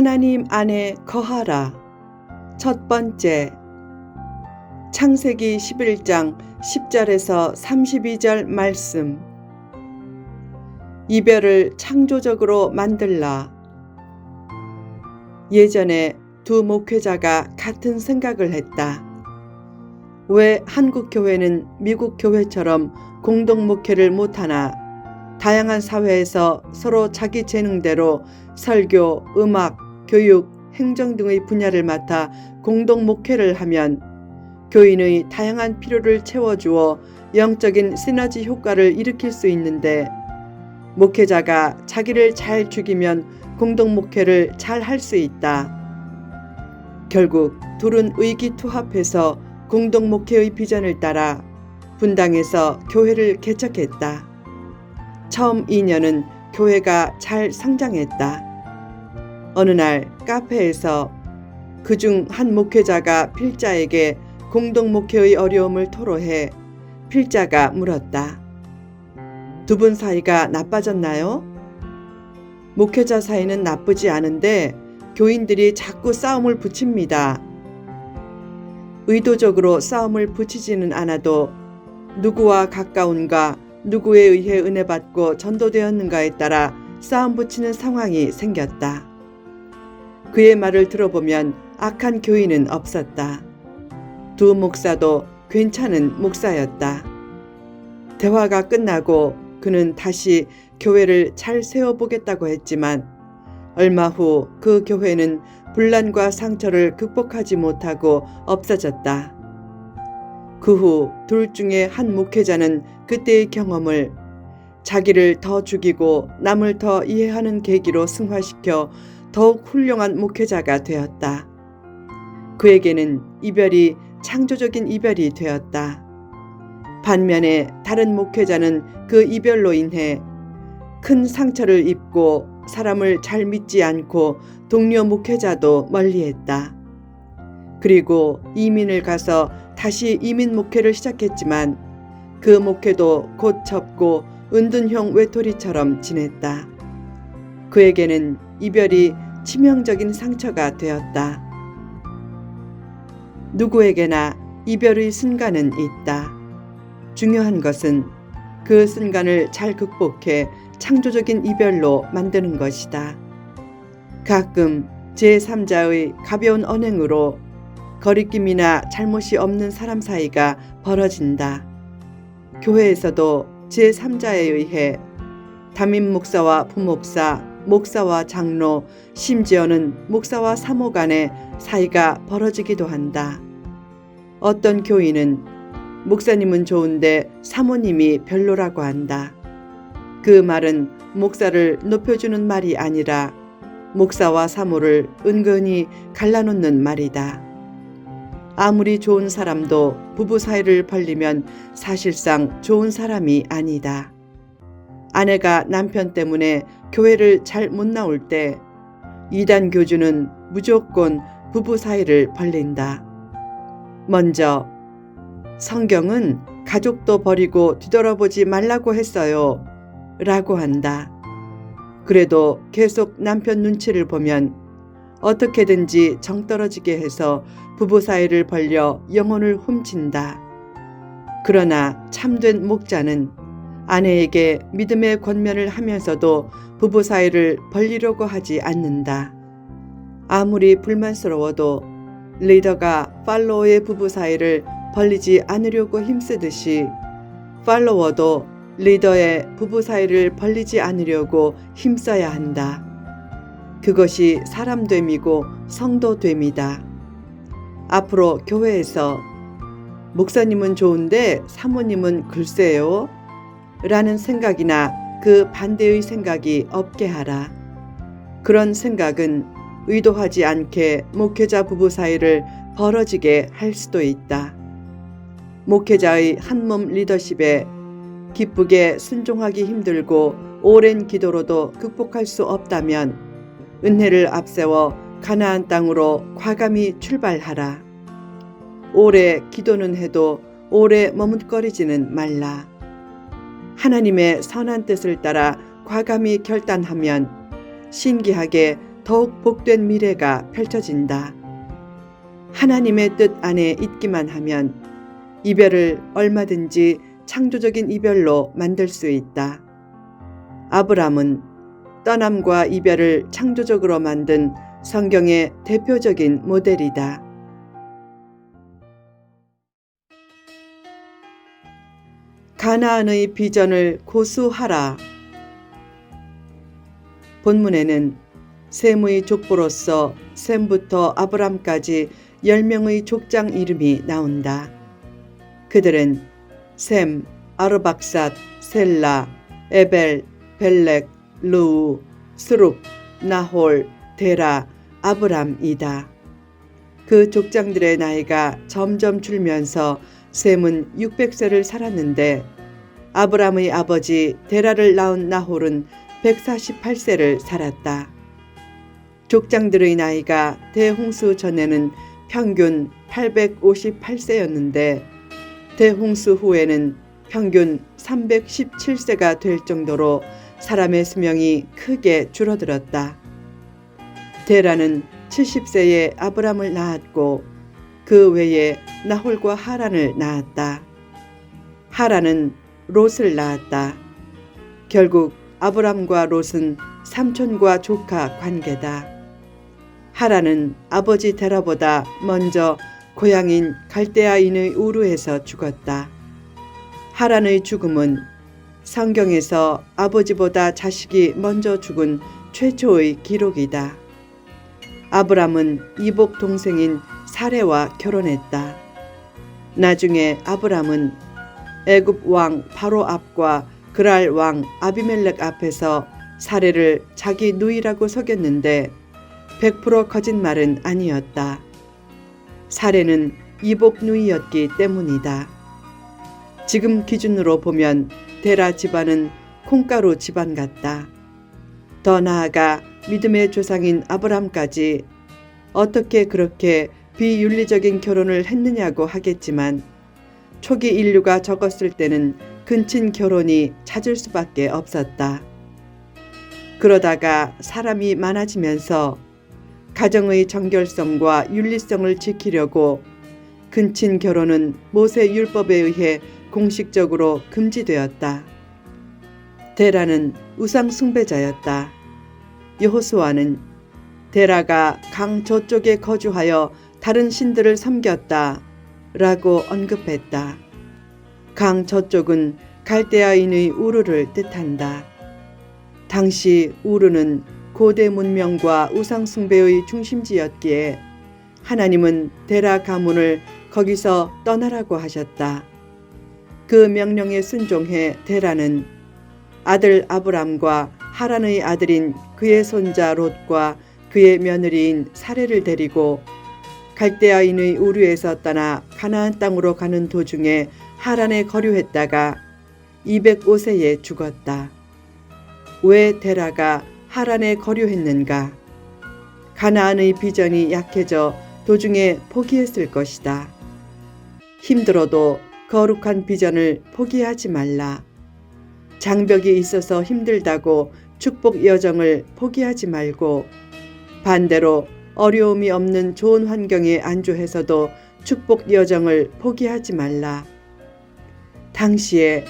하나님 안에 거하라. 첫 번째, 창세기 11장 10절에서 32절 말씀. 이별을 창조적으로 만들라. 예전에 두 목회자가 같은 생각을 했다. 왜 한국 교회는 미국 교회처럼 공동 목회를 못하나? 다양한 사회에서 서로 자기 재능대로 설교, 음악, 교육, 행정 등의 분야를 맡아 공동 목회를 하면 교인의 다양한 필요를 채워주어 영적인 시너지 효과를 일으킬 수 있는데, 목회자가 자기를 잘 죽이면 공동 목회를 잘 할 수 있다. 결국 둘은 의기투합해서 공동 목회의 비전을 따라 분당에서 교회를 개척했다. 처음 2년은 교회가 잘 성장했다. 어느 날 카페에서 그중 한 목회자가 필자에게 공동 목회의 어려움을 토로해 필자가 물었다. 두 분 사이가 나빠졌나요? 목회자 사이는 나쁘지 않은데 교인들이 자꾸 싸움을 붙입니다. 의도적으로 싸움을 붙이지는 않아도 누구와 가까운가, 누구에 의해 은혜 받고 전도되었는가에 따라 싸움 붙이는 상황이 생겼다. 그의 말을 들어보면 악한 교인은 없었다. 두 목사도 괜찮은 목사였다. 대화가 끝나고 그는 다시 교회를 잘 세워보겠다고 했지만 얼마 후 그 교회는 분란과 상처를 극복하지 못하고 없어졌다. 그 후 둘 중에 한 목회자는 그때의 경험을 자기를 더 죽이고 남을 더 이해하는 계기로 승화시켜 더욱 훌륭한 목회자가 되었다. 그에게는 이별이 창조적인 이별이 되었다. 반면에 다른 목회자는 그 이별로 인해 큰 상처를 입고 사람을 잘 믿지 않고 동료 목회자도 멀리했다. 그리고 이민을 가서 다시 이민 목회를 시작했지만 그 목회도 곧 접고 은둔형 외톨이처럼 지냈다. 그에게는 이별이 치명적인 상처가 되었다. 누구에게나 이별의 순간은 있다. 중요한 것은 그 순간을 잘 극복해 창조적인 이별로 만드는 것이다. 가끔 제3자의 가벼운 언행으로 거리낌이나 잘못이 없는 사람 사이가 벌어진다. 교회에서도 제3자에 의해 담임 목사와 부목사, 목사와 장로, 심지어는 목사와 사모 간의 사이가 벌어지기도 한다. 어떤 교인은 목사님은 좋은데 사모님이 별로라고 한다. 그 말은 목사를 높여주는 말이 아니라 목사와 사모를 은근히 갈라놓는 말이다. 아무리 좋은 사람도 부부 사이를 벌리면 사실상 좋은 사람이 아니다. 아내가 남편 때문에 교회를 잘 못 나올 때 이단 교주는 무조건 부부 사이를 벌린다. 먼저 성경은 가족도 버리고 뒤돌아보지 말라고 했어요 라고 한다. 그래도 계속 남편 눈치를 보면 어떻게든지 정떨어지게 해서 부부 사이를 벌려 영혼을 훔친다. 그러나 참된 목자는 아내에게 믿음의 권면을 하면서도 부부 사이를 벌리려고 하지 않는다. 아무리 불만스러워도 리더가 팔로워의 부부 사이를 벌리지 않으려고 힘쓰듯이 팔로워도 리더의 부부 사이를 벌리지 않으려고 힘써야 한다. 그것이 사람됨이고 성도됨이다. 앞으로 교회에서 목사님은 좋은데 사모님은 글쎄요 라는 생각이나 그 반대의 생각이 없게 하라. 그런 생각은 의도하지 않게 목회자 부부 사이를 벌어지게 할 수도 있다. 목회자의 한몸 리더십에 기쁘게 순종하기 힘들고 오랜 기도로도 극복할 수 없다면 은혜를 앞세워 가나안 땅으로 과감히 출발하라. 오래 기도는 해도 오래 머뭇거리지는 말라. 하나님의 선한 뜻을 따라 과감히 결단하면 신기하게 더욱 복된 미래가 펼쳐진다. 하나님의 뜻 안에 있기만 하면 이별을 얼마든지 창조적인 이별로 만들 수 있다. 아브람은 떠남과 이별을 창조적으로 만든 성경의 대표적인 모델이다. 가나안의 비전을 고수하라. 본문에는 셈의 족보로서 셈부터 아브람까지 10명의 족장 이름이 나온다. 그들은 셈, 아르박삿, 셀라, 에벨, 벨렉, 르우, 스룹, 나홀, 데라, 아브람이다. 그 족장들의 나이가 점점 줄면서 셈은 600세를 살았는데 아브람의 아버지 데라를 낳은 나홀은 148세를 살았다. 족장들의 나이가 대홍수 전에는 평균 858세였는데 대홍수 후에는 평균 317세가 될 정도로 사람의 수명이 크게 줄어들었다. 데라는 70세에 아브람을 낳았고 그 외에 나홀과 하란을 낳았다. 하란은 롯을 낳았다. 결국 아브람과 롯은 삼촌과 조카 관계다. 하란은 아버지 데라보다 먼저 고향인 갈대아인의 우르에서 죽었다. 하란의 죽음은 성경에서 아버지보다 자식이 먼저 죽은 최초의 기록이다. 아브람은 이복 동생인 사레와 결혼했다. 나중에 아브람은 애굽 왕 바로 앞과 그랄 왕 아비멜렉 앞에서 사레를 자기 누이라고 속였는데 100% 거짓말은 아니었다. 사레는 이복 누이였기 때문이다. 지금 기준으로 보면 데라 집안은 콩가루 집안 같다. 더 나아가 믿음의 조상인 아브람까지 어떻게 그렇게 비윤리적인 결혼을 했느냐고 하겠지만 초기 인류가 적었을 때는 근친 결혼이 잦을 수밖에 없었다. 그러다가 사람이 많아지면서 가정의 정결성과 윤리성을 지키려고 근친 결혼은 모세 율법에 의해 공식적으로 금지되었다. 데라는 우상 숭배자였다. 여호수아는 데라가 강 저쪽에 거주하여 다른 신들을 섬겼다 라고 언급했다. 강 저쪽은 갈대아인의 우르를 뜻한다. 당시 우르는 고대 문명과 우상 숭배의 중심지였기에 하나님은 데라 가문을 거기서 떠나라고 하셨다. 그 명령에 순종해 데라는 아들 아브람과 하란의 아들인 그의 손자 롯과 그의 며느리인 사레를 데리고 갈대아인의 우르에서 떠나 가나안 땅으로 가는 도중에 하란에 거류했다가 205세에 죽었다. 왜 데라가 하란에 거류했는가? 가나안의 비전이 약해져 도중에 포기했을 것이다. 힘들어도 거룩한 비전을 포기하지 말라. 장벽이 있어서 힘들다고 축복 여정을 포기하지 말고 반대로 어려움이 없는 좋은 환경에 안주해서도 축복 여정을 포기하지 말라. 당시에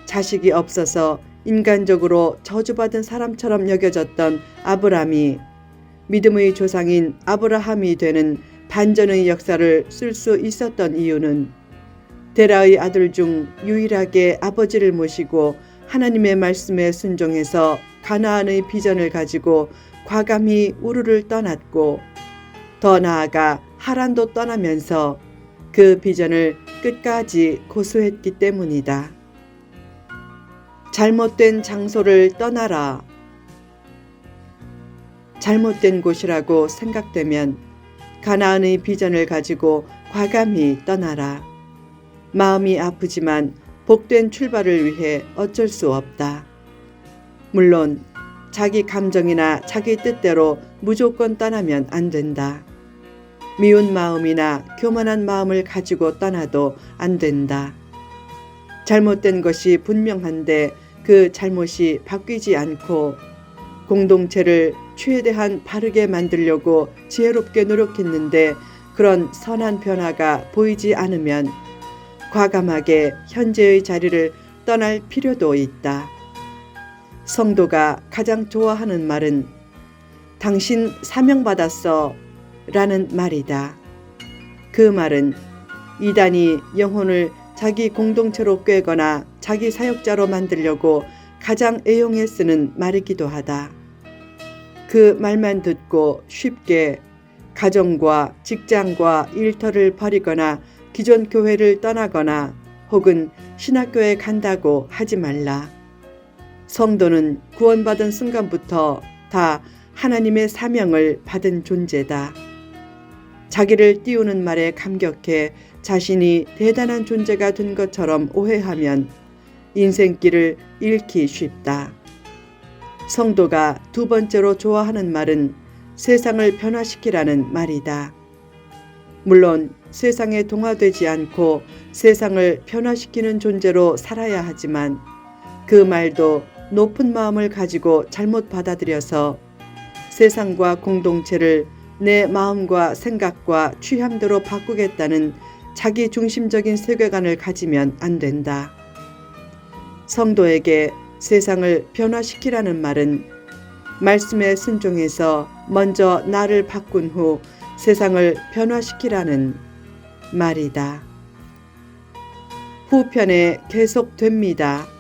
자식이 없어서 인간적으로 저주받은 사람처럼 여겨졌던 아브람이 믿음의 조상인 아브라함이 되는 반전의 역사를 쓸 수 있었던 이유는 데라의 아들 중 유일하게 아버지를 모시고 하나님의 말씀에 순종해서 가나안의 비전을 가지고 과감히 우르를 떠났고 더 나아가 하란도 떠나면서 그 비전을 끝까지 고수했기 때문이다. 잘못된 장소를 떠나라. 잘못된 곳이라고 생각되면 가나안의 비전을 가지고 과감히 떠나라. 마음이 아프지만 복된 출발을 위해 어쩔 수 없다. 물론 자기 감정이나 자기 뜻대로 무조건 떠나면 안 된다. 미운 마음이나 교만한 마음을 가지고 떠나도 안 된다. 잘못된 것이 분명한데 그 잘못이 바뀌지 않고 공동체를 최대한 바르게 만들려고 지혜롭게 노력했는데 그런 선한 변화가 보이지 않으면 과감하게 현재의 자리를 떠날 필요도 있다. 성도가 가장 좋아하는 말은 당신 사명받았어 라는 말이다. 그 말은 이단이 영혼을 자기 공동체로 꿰거나 자기 사역자로 만들려고 가장 애용해 쓰는 말이기도 하다. 그 말만 듣고 쉽게 가정과 직장과 일터를 버리거나 기존 교회를 떠나거나 혹은 신학교에 간다고 하지 말라. 성도는 구원받은 순간부터 다 하나님의 사명을 받은 존재다. 자기를 띄우는 말에 감격해 자신이 대단한 존재가 된 것처럼 오해하면 인생길을 잃기 쉽다. 성도가 두 번째로 좋아하는 말은 세상을 변화시키라는 말이다. 물론 세상에 동화되지 않고 세상을 변화시키는 존재로 살아야 하지만 그 말도 높은 마음을 가지고 잘못 받아들여서 세상과 공동체를 내 마음과 생각과 취향대로 바꾸겠다는 자기 중심적인 세계관을 가지면 안 된다. 성도에게 세상을 변화시키라는 말은 말씀에 순종해서 먼저 나를 바꾼 후 세상을 변화시키라는 말이다. 후편에 계속됩니다.